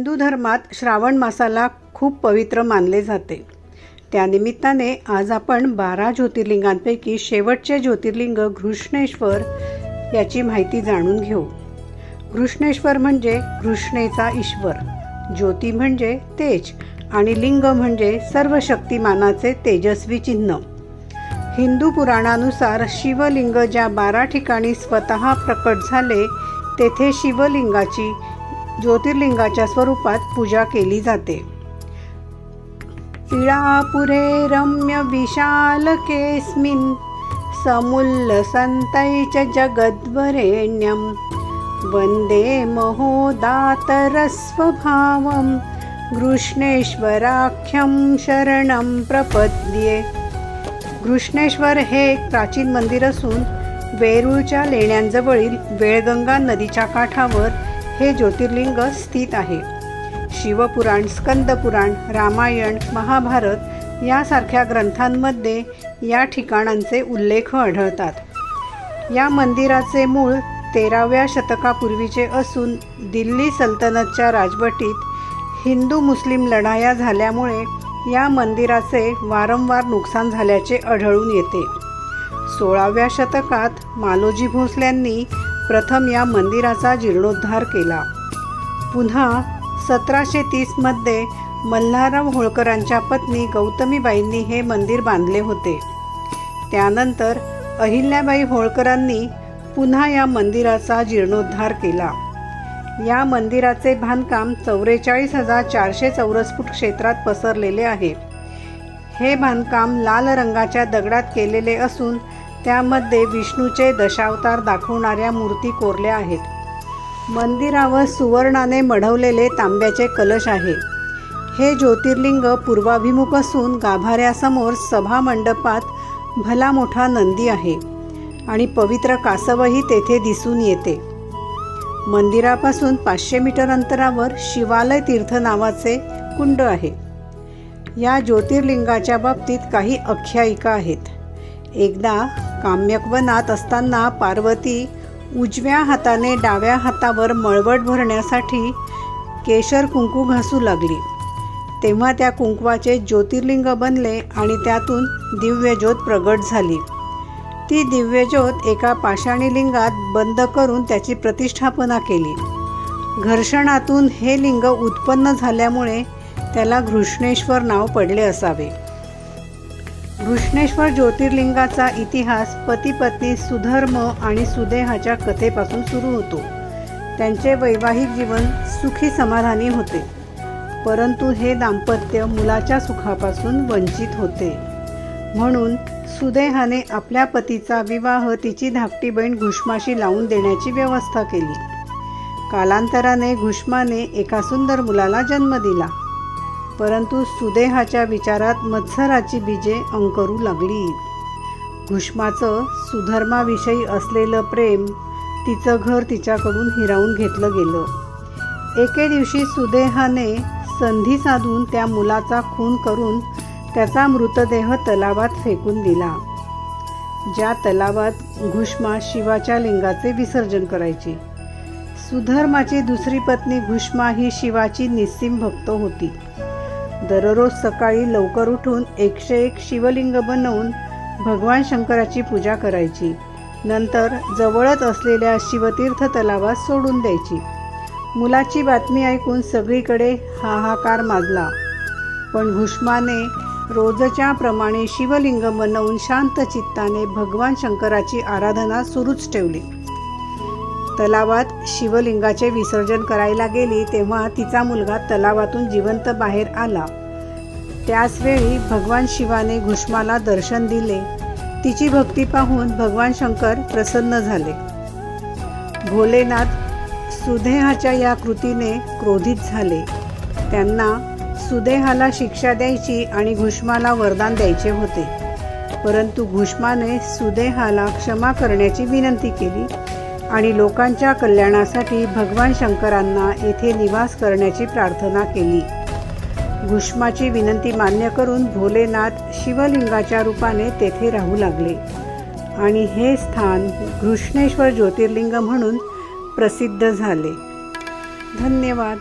हिंदू धर्मात श्रावण मासाला खूप पवित्र मानले जाते। त्यानिमित्ताने आज आपण 12 ज्योतिर्लिंगांपैकी शेवटचे ज्योतिर्लिंग घृष्णेश्वर याची माहिती जाणून घेऊ। घृष्णेश्वर म्हणजे घृष्णेचा ईश्वर, ज्योती म्हणजे तेज आणि लिंग म्हणजे सर्व शक्तिमानाचे तेजस्वी चिन्ह। हिंदू पुराणानुसार शिवलिंग ज्या 12 ठिकाणी स्वतः प्रकट झाले तेथे शिवलिंगाची ज्योतिर्लिंगाच्या स्वरूपात पूजा केली जाते। इळापुरे रम्य विशालकेऽस्मिन् समुल्लसन्तैश्च जगद्वरेण्यं वन्दे महोदातरस्वभावं घृष्णेश्वराख्यं शरणं प्रपद्ये। घृष्णेश्वर हे एक प्राचीन मंदिर असून वेरूळच्या लेण्यांजवळील वेळगंगा नदीच्या काठावर हे ज्योतिर्लिंग स्थित आहे। शिवपुराण, स्कंदपुराण, रामायण, महाभारत यासारख्या ग्रंथांमध्ये या ठिकाणांचे उल्लेख आढळतात। या मंदिराचे मूळ 13व्या शतकापूर्वीचे असून दिल्ली सल्तनतच्या राजवटीत हिंदू मुस्लिम लढाया झाल्यामुळे या मंदिराचे वारंवार नुकसान झाल्याचे आढळून येते। 16व्या शतकात मालोजी भोसल्यांनी प्रथम या मंदिराचा जीर्णोद्धार केला। पुन्हा 1730 मध्ये मल्हारराव होळकरांच्या पत्नी गौतमीबाईंनी हे मंदिर बांधले होते। त्यानंतर अहिल्याबाई होळकरांनी पुन्हा या मंदिराचा जीर्णोद्धार केला। या मंदिराचे बांधकाम 44,400 चौरस फूट क्षेत्रात पसरलेले आहे। हे बांधकाम लाल रंगाच्या दगडात केलेले असून त्यामध्ये विष्णूचे दशावतार दाखवणाऱ्या मूर्ती कोरल्या आहेत। मंदिरावर सुवर्णाने मढवलेले तांब्याचे कलश आहे। हे ज्योतिर्लिंग पूर्वाभिमुख असून गाभाऱ्यासमोर सभा मंडपात भला मोठा नंदी आहे आणि पवित्र कासवही तेथे दिसून येते। मंदिरापासून 500 मीटर अंतरावर शिवालय तीर्थ नावाचे कुंड आहे। या ज्योतिर्लिंगाच्या बाबतीत काही आख्यायिका आहेत। एकदा काम्यकवनात असताना पार्वती उजव्या हाताने डाव्या हातावर मळवट भरण्यासाठी केशर कुंकू घासू लागली, तेव्हा त्या कुंकवाचे ज्योतिर्लिंग बनले आणि त्यातून दिव्य ज्योत प्रगट झाली। ती दिव्य ज्योत एका पाषाणी लिंगात बंद करून त्याची प्रतिष्ठापना केली। घर्षणातून हे लिंग उत्पन्न झाल्यामुळे त्याला घृष्णेश्वर नाव पडले असावे। घृष्णेश्वर ज्योतिर्लिंगाचा इतिहास पती-पत्नी सुधर्म आणि सुदेहाच्या कथेपासून सुरू होतो। त्यांचे वैवाहिक जीवन सुखी समाधानी होते, परंतु हे दाम्पत्य मुलाच्या सुखापासून वंचित होते। म्हणून सुदेहाने आपल्या पतीचा विवाह तिची धाकटी बहीण घुष्माशी लावून देण्याची व्यवस्था केली। कालांतराने घुष्माने एका सुंदर मुलाला जन्म दिला, परंतु सुदेहाच्या विचारात मत्सराची बीजे अंकुरू लागली। घुष्माचं सुधर्माविषयी असलेलं प्रेम, तिचं घर तिच्याकडून हिरावून घेतलं गेलं। एके दिवशी सुदेहाने संधी साधून त्या मुलाचा खून करून त्याचा मृतदेह तलावात फेकून दिला। ज्या तलावात घुष्मा शिवाच्या लिंगाचे विसर्जन करायची। सुधर्माची दुसरी पत्नी घुष्मा ही शिवाची निस्सीम भक्त होती। दररोज सकाळी लवकर उठून 101 शिवलिंग बनवून भगवान शंकराची पूजा करायची। नंतर जवळच असलेल्या शिवतीर्थ तलावात सोडून द्यायची। मुलाची बातमी ऐकून सगळीकडे हाहाकार माजला, पण घुष्माने रोजच्या प्रमाणे शिवलिंग बनवून शांत चित्ताने भगवान शंकराची आराधना सुरूच ठेवली। तलावात शिवलिंगाचे विसर्जन करायला गेली तेव्हा तिचा मुलगा तलावातून जिवंत बाहेर आला। त्याचवेळी भगवान शिवाने घुष्माला दर्शन दिले। तिची भक्ती पाहून भगवान शंकर प्रसन्न झाले। भोलेनाथ सुदेहाच्या या कृतीने क्रोधित झाले। त्यांना सुदेहाला शिक्षा द्यायची आणि घुष्माला वरदान द्यायचे होते, परंतु घुष्माने सुदेहाला क्षमा करण्याची विनंती केली आणि लोकांच्या कल्याणासाठी भगवान शंकरांना येथे निवास करण्याची प्रार्थना केली। घुष्माची विनंती मान्य करून भोलेनाथ शिवलिंगाच्या रूपाने तेथे राहू लागले आणि हे स्थान घृष्णेश्वर ज्योतिर्लिंग म्हणून प्रसिद्ध झाले। धन्यवाद।